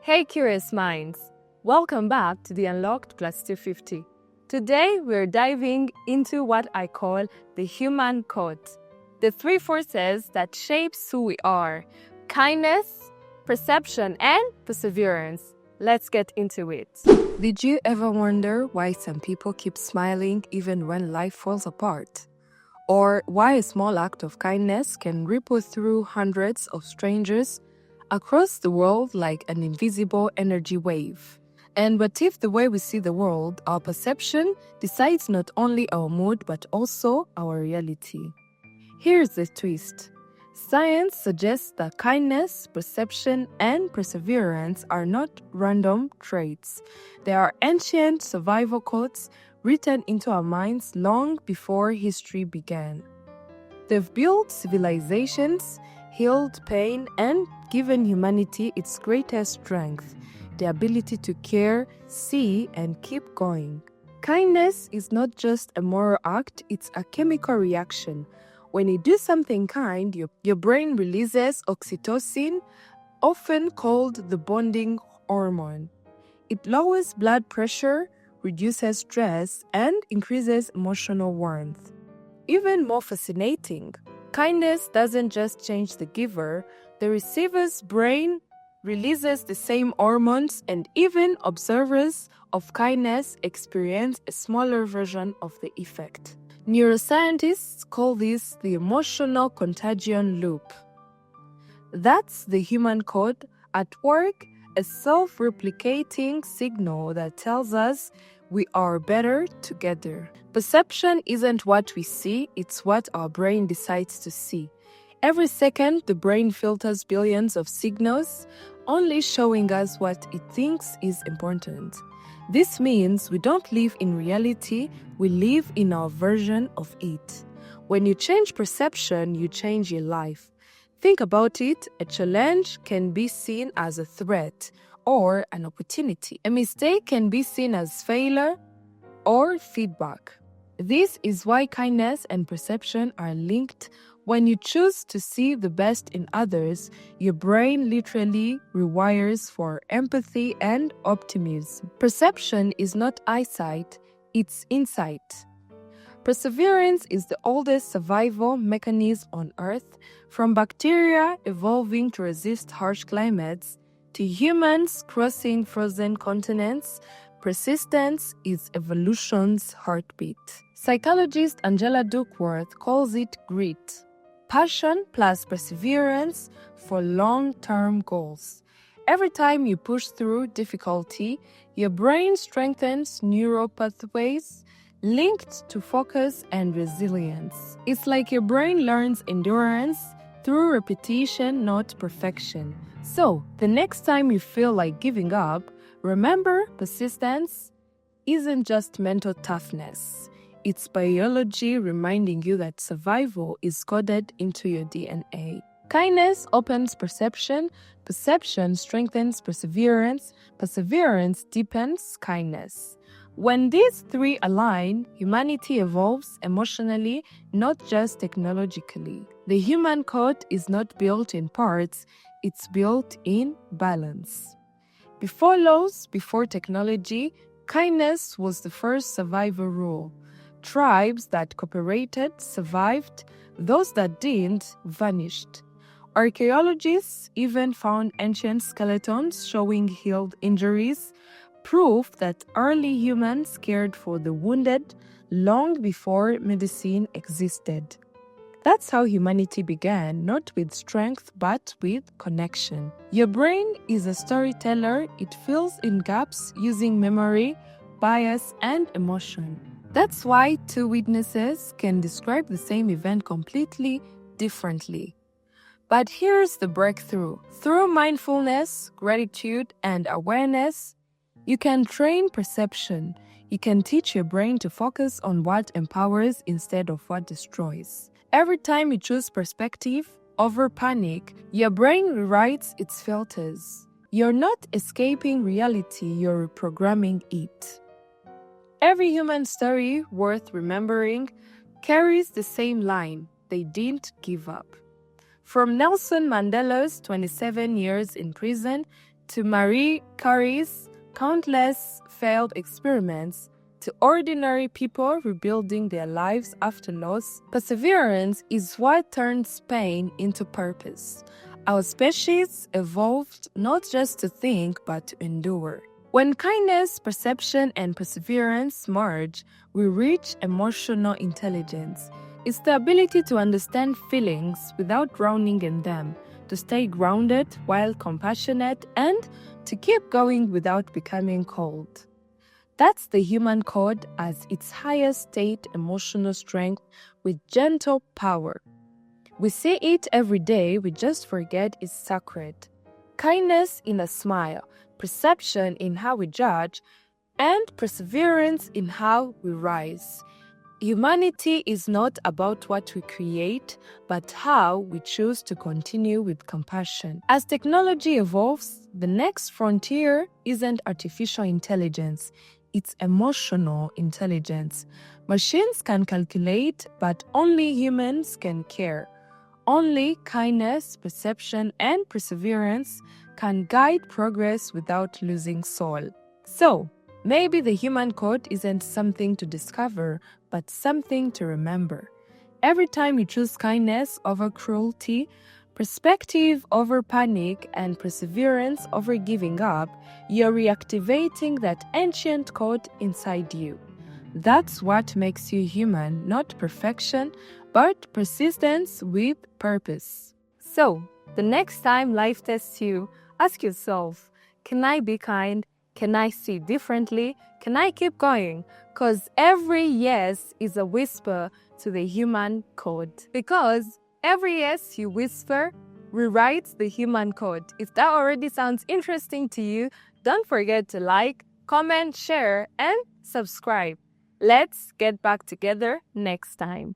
Hey curious minds, welcome back to the Unlocked Plus 250. Today we're diving into what I call the human code, the three forces that shapes who we are: kindness, perception, and perseverance. Let's get into it. Did you ever wonder why some people keep smiling even when life falls apart? Or why a small act of kindness can ripple through hundreds of strangers across the world like an invisible energy wave? And what if the way we see the world, our perception, decides not only our mood but also our reality? Here's the twist. Science suggests that kindness, perception, and perseverance are not random traits. They are ancient survival codes written into our minds long before history began. They've built civilizations, healed pain, and given humanity its greatest strength, the ability to care, see, and keep going. Kindness is not just a moral act, it's a chemical reaction. When you do something kind, your brain releases oxytocin, often called the bonding hormone. It lowers blood pressure, reduces stress, and increases emotional warmth. Even more fascinating, kindness doesn't just change the giver, the receiver's brain releases the same hormones, and even observers of kindness experience a smaller version of the effect. Neuroscientists call this the emotional contagion loop. That's the human code at work, a self-replicating signal that tells us we are better together. Perception isn't what we see, it's what our brain decides to see. Every second, the brain filters billions of signals, only showing us what it thinks is important. This means we don't live in reality, we live in our version of it. When you change perception, you change your life. Think about it, a challenge can be seen as a threat or an opportunity. A mistake can be seen as failure or feedback. This is why kindness and perception are linked. When you choose to see the best in others, your brain literally rewires for empathy and optimism. Perception is not eyesight, it's insight. Perseverance is the oldest survival mechanism on Earth, from bacteria evolving to resist harsh climates to humans crossing frozen continents. Persistence is evolution's heartbeat. Psychologist Angela Duckworth calls it grit. Passion plus perseverance for long-term goals. Every time you push through difficulty, your brain strengthens neural pathways linked to focus and resilience. It's like your brain learns endurance through repetition, not perfection. So, the next time you feel like giving up, remember, persistence isn't just mental toughness. It's biology reminding you that survival is coded into your DNA. Kindness opens perception, perception strengthens perseverance, perseverance deepens kindness. When these three align, humanity evolves emotionally, not just technologically. The human code is not built in parts, it's built in balance. Before laws, before technology, kindness was the first survival rule. Tribes that cooperated survived, those that didn't vanished. Archaeologists even found ancient skeletons showing healed injuries, proof that early humans cared for the wounded long before medicine existed. That's how humanity began, not with strength but with connection. Your brain is a storyteller, it fills in gaps using memory, bias, and emotion. That's why two witnesses can describe the same event completely differently. But here's the breakthrough. Through mindfulness, gratitude, and awareness, you can train perception. You can teach your brain to focus on what empowers instead of what destroys. Every time you choose perspective over panic, your brain rewrites its filters. You're not escaping reality, you're reprogramming it. Every human story worth remembering carries the same line: they didn't give up. From Nelson Mandela's 27 years in prison to Marie Curie's countless failed experiments, to ordinary people rebuilding their lives after loss, perseverance is what turns pain into purpose. Our species evolved not just to think, but to endure. When kindness, perception, and perseverance merge, we reach emotional intelligence. It's the ability to understand feelings without drowning in them, to stay grounded while compassionate, and to keep going without becoming cold. That's the human code as its highest state, emotional strength with gentle power. We see it every day, we just forget it's sacred. Kindness in a smile, perception in how we judge, and perseverance in how we rise. Humanity is not about what we create, but how we choose to continue with compassion. As technology evolves, the next frontier isn't artificial intelligence, it's emotional intelligence. Machines can calculate, but only humans can care. Only kindness, perception, and perseverance can guide progress without losing soul. So, maybe the human code isn't something to discover, but something to remember. Every time you choose kindness over cruelty, perspective over panic, and perseverance over giving up, you're reactivating that ancient code inside you. That's what makes you human, not perfection, but persistence with purpose. So, the next time life tests you, ask yourself, can I be kind? Can I see differently? Can I keep going? Because every yes is a whisper to the human code. Because every yes you whisper rewrites the human code. If that already sounds interesting to you, don't forget to like, comment, share, and subscribe. Let's get back together next time.